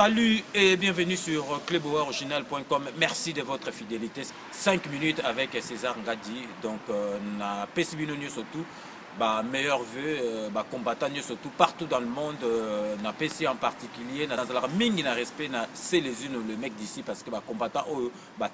Salut et bienvenue sur cluboriginal.com. Merci de votre fidélité. 5 minutes avec César Ngadi. Donc, na Pesibino surtout, meilleur vœu, combattant surtout partout dans le monde, na PC en particulier, dans la mingi na respect na c'est les unes le mec d'ici parce que combattant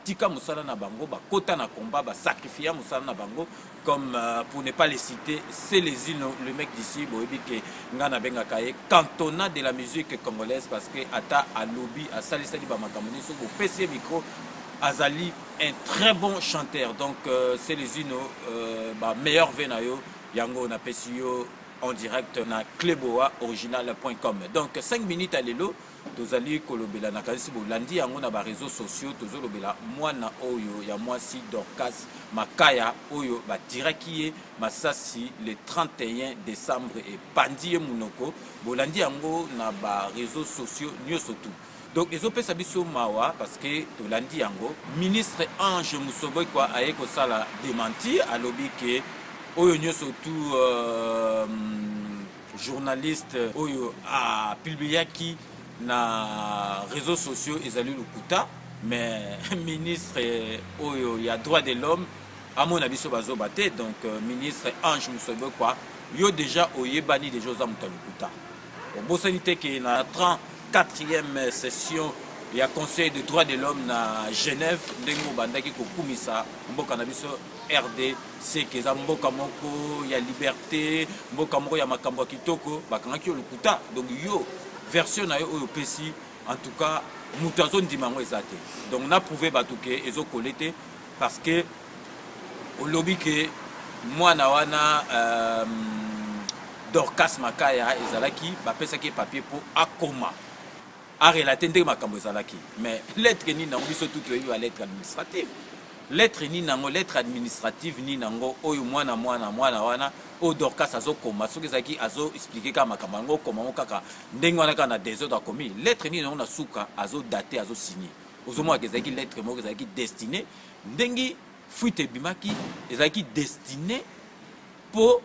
tika musala na bango, kota na combat, sacrifier musala na bango comme pour ne pas les citer, c'est les unes le mec d'ici, boebi ke ngana benga kaye cantonat de la musique congolaise parce que ata à lobby à salisali ba makamoni so PC micro Azali un très bon chanteur donc c'est les unes meilleur venayo Yango na pesio en direct na cluboriginal.com. Donc 5 minutes à l'élo, tozali kolobela na kasi bolandi yango na ba réseaux sociaux tozolobela mwana oyo ya mwasi Dorcas Makaya oyo ba diraki masasi le 31 décembre et pandi munoko bolandi yango na ba réseaux sociaux nyoso tout. Donc ils ont fait biso mawa parce que tolandi yango ministre Ange Musoboy kwa ayeko sala démentir à lobby que oyo surtout journaliste oyo a publiaki na réseaux sociaux ezali lukuta mais ministre oyo ya droit de l'homme à mon avis so bazobate donc ministre Ange Musobo quoi yo déjà oyebani déjà za mutalukuta bosani que na 34e session il y a conseil de droits de l'homme na Genève ndengo bandaki ko kumisa mboka na biso RDC keza mboka moko ya liberté mboka moko ya makambo kitoko bakangaki lukuta donc yo version na yo oyo pesi en tout cas mutazo ndimango ezate donc na prouvé batuke ezo collecté parce que au lobby que mwana wana Dorcas Makaya ezalaki bapesaki papier pour akoma a relaté ndenge makambo ezalaki mais lettre ni nango biso tout oyebi ba lettre administrative lettre ni nango lettre administrative ni nango oyo mwana wana o Dorcas azokoma soki ezalaki azo expliquer kaka makambo yango koma kaka ndenge wana kaka na désordre akomi lettre ni nango na suka azo dater azo signer ozomona ezalaki lettre moko ezalaki destinée ndenge fuite bimaki ezalaki destinée pour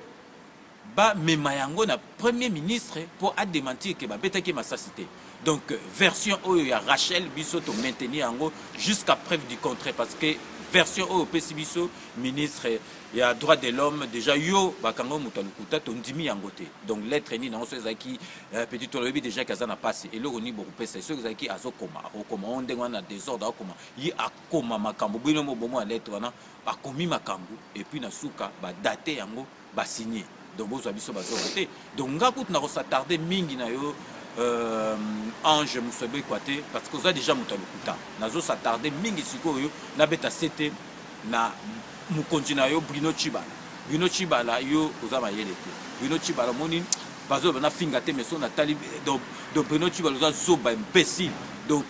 mema yango na premier ministre pour a démentir que betaki masasité. Donc version oyo ya Rachel biso to maintenir yango jusqu'à preuve du contraire parce que version oyo pesi biso ministre ya droit de l'homme déjà yo bakango mutalukuta to ndimi yango te. Donc lettre ni nango so ezaki petit tolobi déjà kaza na passé et loko ni beaucoup pesa so ezaki azokoma okoma ondenga na désordre akoma yi akoma makambo bino mo bomo lettre wana akomi makambo et puis na suka ba dater yango ba signer. Donc vous avez biso bazote donc ngakut na ko s'attarder mingi na yo Ange Musobe Kwate parce que vous avez déjà mutalukuta nazo s'attarder mingi sikoyo na beta sete na mukonzi na yo Bruno Chibala yo ozama yelete Bruno Chibala moni bazo na finga te meso na tali donc Bruno Chibala oza zoba imbécile donc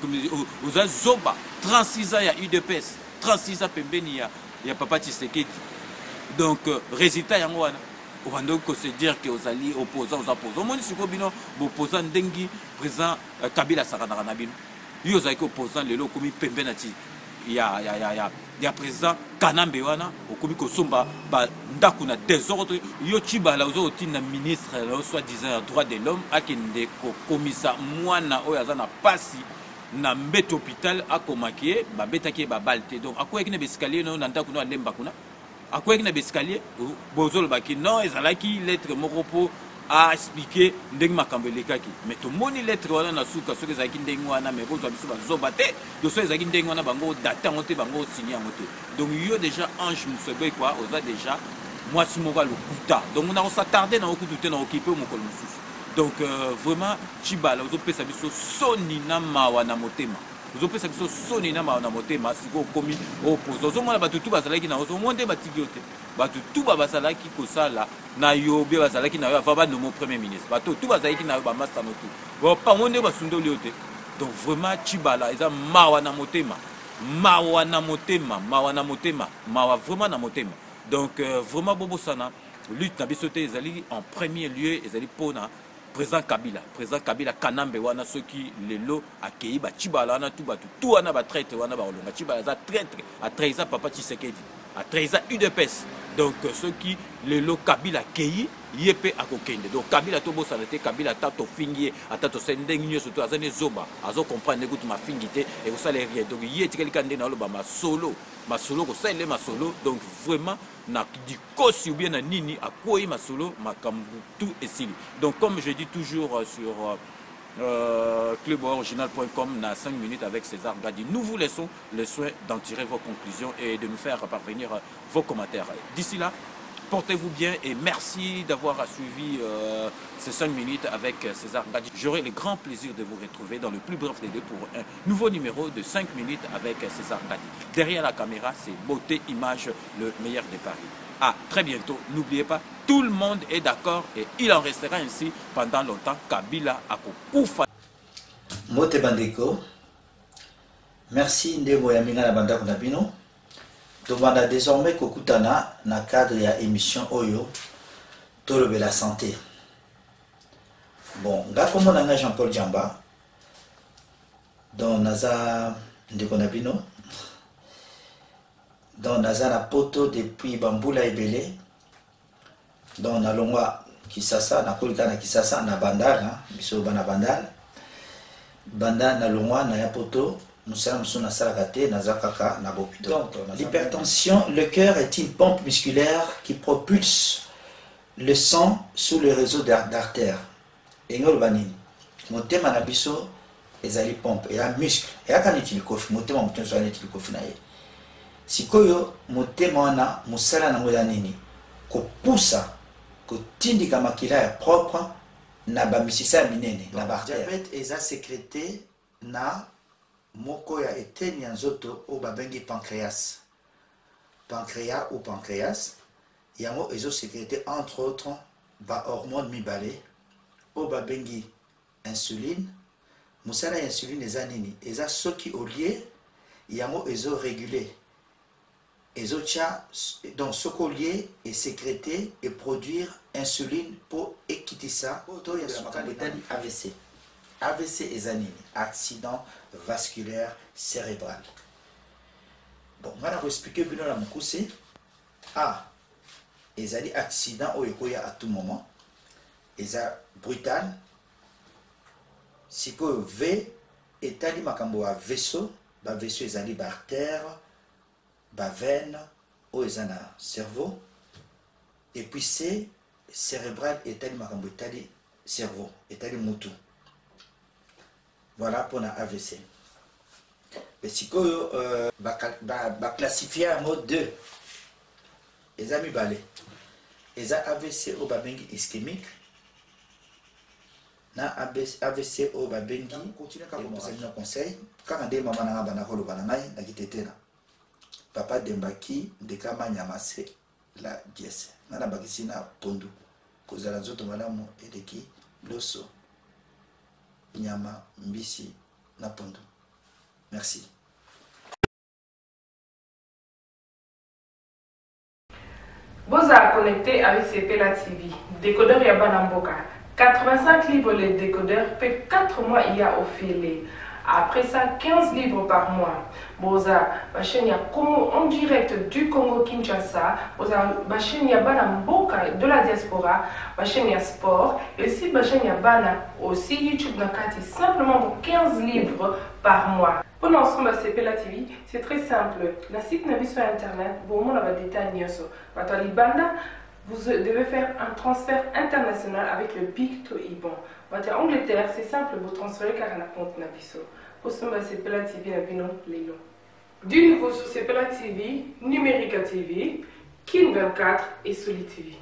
oza zoba 36 ans ya UDPS 36 ans pembeni ya papa Tshisekedi donc résultat yango wana on va donc se dire que aux alliés opposants aux opposants mon siko bino opposant ndengi président Kabila Sarana na bino yo zaki opposant lelo komi pembe na ti ya président Kanambe wana okomi ko somba ba ndaku na désordre yo Chibala ozo otina ministre soit disant droit de l'homme akende ko komisa mwana oyo azana pasi na mbete hôpital akomakie ba betaki ba balte donc akoyaki na escalier no na ndaku no alemba kuna akoyaki na escalier bozolo baki non ezalaki lettre moko po a expliquer ndenge makambo elekaki mais to moni lettre wana na suka soki ezalaki ndenge wana mais bozwa biso bazoba te doso ezalaki ndenge wana bango date yango te bango signer yango te donc yo déjà Ange Musobe quoi oza déjà mwasi moko lokuta donc on a s'attarder na okutu te na occupé mokolo mosusu donc vraiment Chibala ozopesa biso soni na mawa na motema vous avez ça sonné na ma motema siko komi opposé ozomona batutu bazalaki na ozomonde batigiote batutu bazalaki kosala na yobe bazalaki na yo avant no premier ministre batutu bazalaki na yo ba master notu bon pas monde basundoli yote donc vraiment Chibala eza mawa na motema mawa vraiment na motema donc vraiment bobo sana lutte na biso te ezali en premier lieu ezali pona président Kabila Kanambe wana soki lelo akei ba Chibala wana tout wana ba traite wana ba olonga Chibala za traître a traisa papa Tshisekedi a traisa UDPS donc soki lelo Kabila akei yepe akokende. Donc Kabila to bossa te Kabila tato fingi atato sendeng nyo surtout azane zoba azo comprendre que tu ma fingité et vous savez rien. Donc yeti quelqu'un de na lo ba masolo ko sele masolo. Donc vraiment na di kosi ou bien na nini akoi masolo makambu tout esili. Donc comme je dis toujours sur cluboriginal.com, na 5 minutes avec César Gadi. Nous vous laissons le soin d'en tirer vos conclusions et de nous faire parvenir vos commentaires. D'ici là, portez-vous bien et merci d'avoir suivi ces 5 minutes avec César Gadi. J'aurai le grand plaisir de vous retrouver dans le plus bref délai pour un nouveau numéro de 5 minutes avec César Gadi. Derrière la caméra, c'est Beauté Image, le meilleur des paris. À très bientôt. N'oubliez pas, tout le monde est d'accord et il en restera ainsi pendant longtemps. Kabila Akokoufa. Mote Bandeko, merci Ndebo Yaminga na Banda Konabino. Tobanda désormais Kokutana na cadre ya émission Oyo Tolobe la santé. Bon, nga komo nanga Jean-Paul Djamba. Don naza Ndeko Nabino. Don naza na poto depuis Bambula Ebele. Don na longwa Kisasa na kolika na Kisasa na Bandal, biso bana Bandal. Banda na longwa na ya poto. Donc, l'hypertension, le cœur est une pompe musculaire qui propulse le sang sous le réseau d'artères. Et nous, mon thème à biso, ezali pompe, et un muscle. Et à quand il kofi, mon thème à mouton soit il kofi nae. Si koyo, mon thème à moussala na moyanini, ko poussa, ko tindi kamakila propre, na bamisisa minene, na bartère. Diabète eza sécrété na moko ya eteni ya nzoto o babengi pancréas. Pancréas ou pancréas, yango ezo sécrété entre autres ba hormone mibale o babengi insuline. Musala ya insuline eza nini? Eza soki olie yango ezo réguler. Ezo tia donc soko olie et sécréter et produire insuline pour ekitisa to ya sukali AVC. AVC ezanini, accident vasculaire cérébral. Bon, on va expliquer bien la moukouse. A, ezali accident ou ekoya à tout moment. Eza brutal. Si que V, etali makambo a vaisseau, ba vaisseau ezali ba artère, ba veine, ou ezana cerveau. Et puis C, cérébral etali makambo etali cerveau, etali mutu. Voilà pour la AVC. Mais si vous classifier en mode 2, les amis balais. Les AVC au babengi ischémique. Na AVC au babengi. Continuez à vous poser nos conseils. Quand on dit maman n'a pas de bananaï, n'a quitté là. Papa Dembaki, de Kama Nyamase, la dièse. N'a pas quitté na pondu. Cause la zoto madame et de qui l'osso. Nyama, Mbisi, Napondo. Merci. Vous êtes connecté avec CPLA TV. Décodeur Yabana Mboka. 85 livres le décodeur, peut 4 mois il y a offert. Après ça, 15 livres par mois. Boza, Bachenia Congo en direct du Congo Kinshasa. Boza, Bachenia Bana Mboka de la diaspora. Bachenia Sport. Et aussi Bachenia Bana aussi YouTube Nakati. Simplement pour 15 livres par mois. Pour l'ensemble de CPLA TV, c'est très simple. La site n'a sur internet. Bon, on a des détails. Vous devez faire un transfert international avec le Big to Ibon. En Angleterre, c'est simple, vous transférez car on a compte Nabiso. Pour ce moment, CPLA TV, du nouveau sur CPLA TV, Numérica TV, Kin 24 et Soli TV.